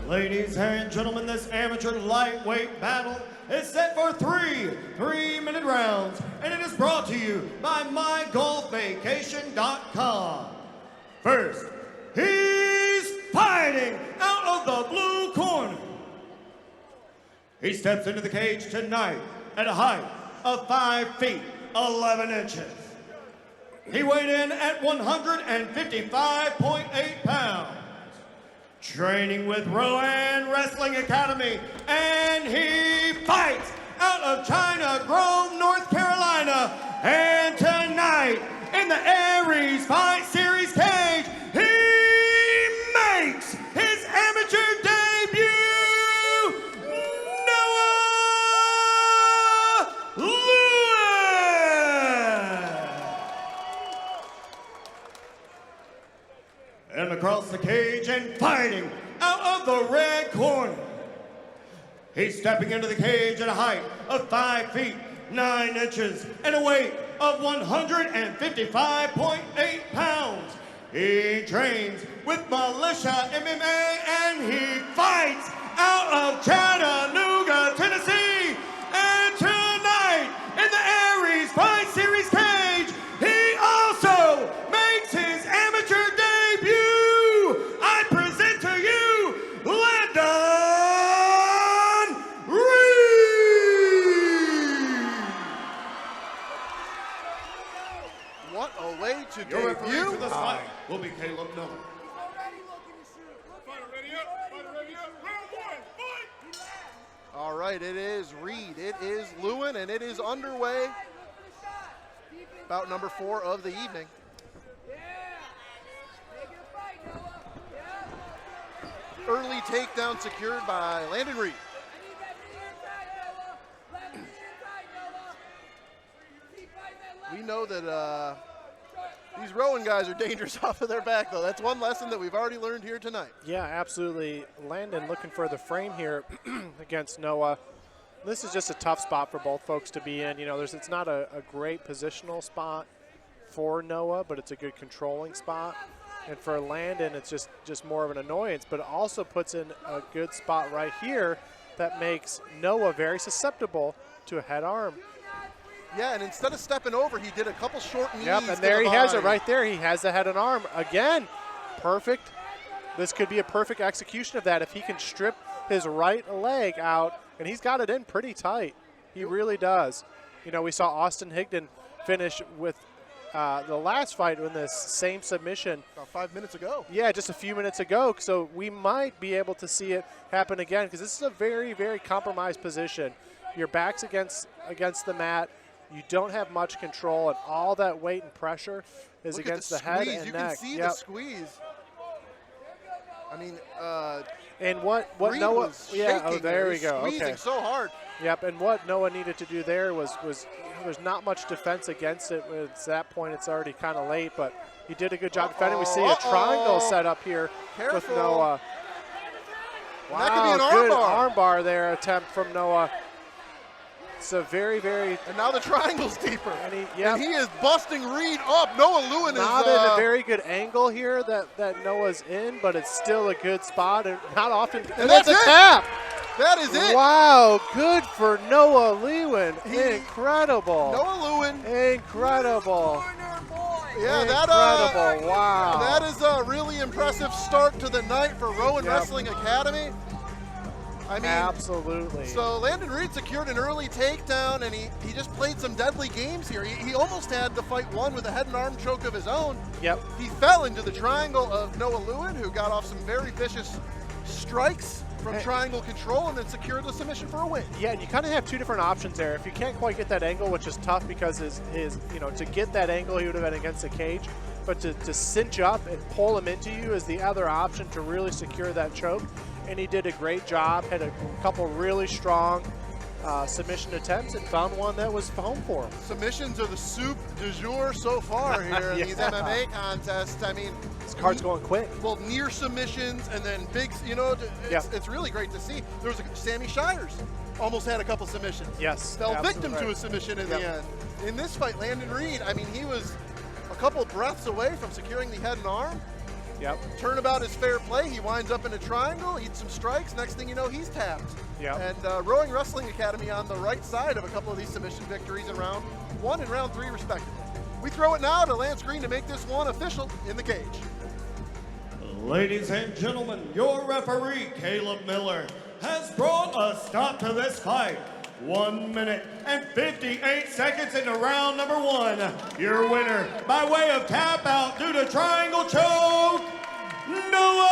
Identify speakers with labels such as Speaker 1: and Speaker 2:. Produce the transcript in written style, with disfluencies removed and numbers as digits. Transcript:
Speaker 1: Ladies and gentlemen, this amateur lightweight battle is set for three 3-minute rounds, and it is brought to you by MyGolfVacation.com. First, he's fighting out of the blue corner. He steps into the cage tonight at a height of 5 feet 11 inches. He weighed in at 155.8 pounds. Training with Lewin Wrestling Academy, and he fights out of China Grove, North Carolina. And tonight, in the Aries Fight Series cage, he makes his amateur debut, Lewin! And across the cage and fighting out of the red corner, he's stepping into the cage at a height of 5 feet 9 inches and a weight of 155.8 pounds. He trains with Militia MMA, and he fights out of Chattanooga, Tennessee. And tonight, in the Aries Fight Series cage, he also makes his amateur debut. I present to you, Landon Reed.
Speaker 2: What a way to
Speaker 1: Your referee
Speaker 2: debut.
Speaker 1: for this fight will be Caleb Miller.
Speaker 2: All right, it is Reed, it is Lewin, and it is underway. Bout number 4 of the evening. Early takedown secured by Landon Reed. We know that these Rowan guys are dangerous off of their back, though. That's one lesson that we've already learned here tonight.
Speaker 3: Yeah, absolutely. Landon looking for the frame here against Noah. This is just a tough spot for both folks to be in. You know, it's not a great positional spot for Noah, but it's a good controlling spot. And for Landon, it's just more of an annoyance, but it also puts in a good spot right here that makes Noah very susceptible to a head arm.
Speaker 2: Yeah, and instead of stepping over, he did a couple short knees.
Speaker 3: Yep, and there he has it right there. He has the head and arm. Again, perfect. This could be a perfect execution of that if he can strip his right leg out, and he's got it in pretty tight. He really does. You know, we saw Austin Higdon finish with the last fight in this same submission.
Speaker 2: About 5 minutes ago.
Speaker 3: Yeah, just a few minutes ago. So we might be able to see it happen again, because this is a very, very compromised position. Your back's against the mat. You don't have much control, and all that weight and pressure is against the head and
Speaker 2: you
Speaker 3: neck.
Speaker 2: You can see the squeeze. I mean,
Speaker 3: and what
Speaker 2: Reed
Speaker 3: Noah?
Speaker 2: was
Speaker 3: Yeah, oh,
Speaker 2: shaking
Speaker 3: there we
Speaker 2: there.
Speaker 3: go.
Speaker 2: Squeezing
Speaker 3: Okay.
Speaker 2: so hard.
Speaker 3: Yep, and what Noah needed to do there was there's not much defense against it. At that point, it's already kind of late, but he did a good job defending. We see a triangle set up here with Noah. Wow,
Speaker 2: that could be an
Speaker 3: good
Speaker 2: armbar.
Speaker 3: armbar there attempt from Noah. It's a very, very.
Speaker 2: And now the triangle's deeper.
Speaker 3: And he
Speaker 2: is busting Reed up. Noah Lewin
Speaker 3: not
Speaker 2: is
Speaker 3: in a very good angle here that Noah's in, but it's still a good spot, and not often.
Speaker 2: And that's
Speaker 3: a
Speaker 2: it.
Speaker 3: tap.
Speaker 2: That is it.
Speaker 3: Wow, good for Noah Lewin. Incredible.
Speaker 2: Noah Lewin.
Speaker 3: Incredible.
Speaker 2: Yeah,
Speaker 3: incredible. Wow.
Speaker 2: That is a really impressive start to the night for Rowan Wrestling Academy. I mean,
Speaker 3: absolutely.
Speaker 2: So Landon Reed secured an early takedown, and he just played some deadly games here. He almost had the fight won with a head and arm choke of his own.
Speaker 3: Yep.
Speaker 2: He fell into the triangle of Noah Lewin, who got off some very vicious strikes from triangle control and then secured the submission for a win.
Speaker 3: Yeah, and you kind of have two different options there. If you can't quite get that angle, which is tough because his to get that angle, he would have been against the cage. But to cinch up and pull him into you is the other option to really secure that choke. And he did a great job, had a couple really strong submission attempts, and found one that was home for him.
Speaker 2: Submissions are the soup du jour so far here in these MMA contests. I mean,
Speaker 3: this card's going quick.
Speaker 2: Well, near submissions and then big, it's really great to see. There was Sammy Shires almost had a couple submissions.
Speaker 3: Yes.
Speaker 2: Fell victim to a submission in the end. In this fight, Landon Reed, I mean, he was a couple breaths away from securing the head and arm.
Speaker 3: Yep.
Speaker 2: Turnabout is fair play. He winds up in a triangle, eats some strikes. Next thing you know, he's tapped.
Speaker 3: Yep.
Speaker 2: And Rowing Wrestling Academy on the right side of a couple of these submission victories in round 1 and round 3 respectively. We throw it now to Lance Green to make this one official in the cage.
Speaker 1: Ladies and gentlemen, your referee, Caleb Miller, has brought a stop to this fight. 1 minute and 58 seconds into round number 1. Your winner, by way of tap out due to triangle choke, Noah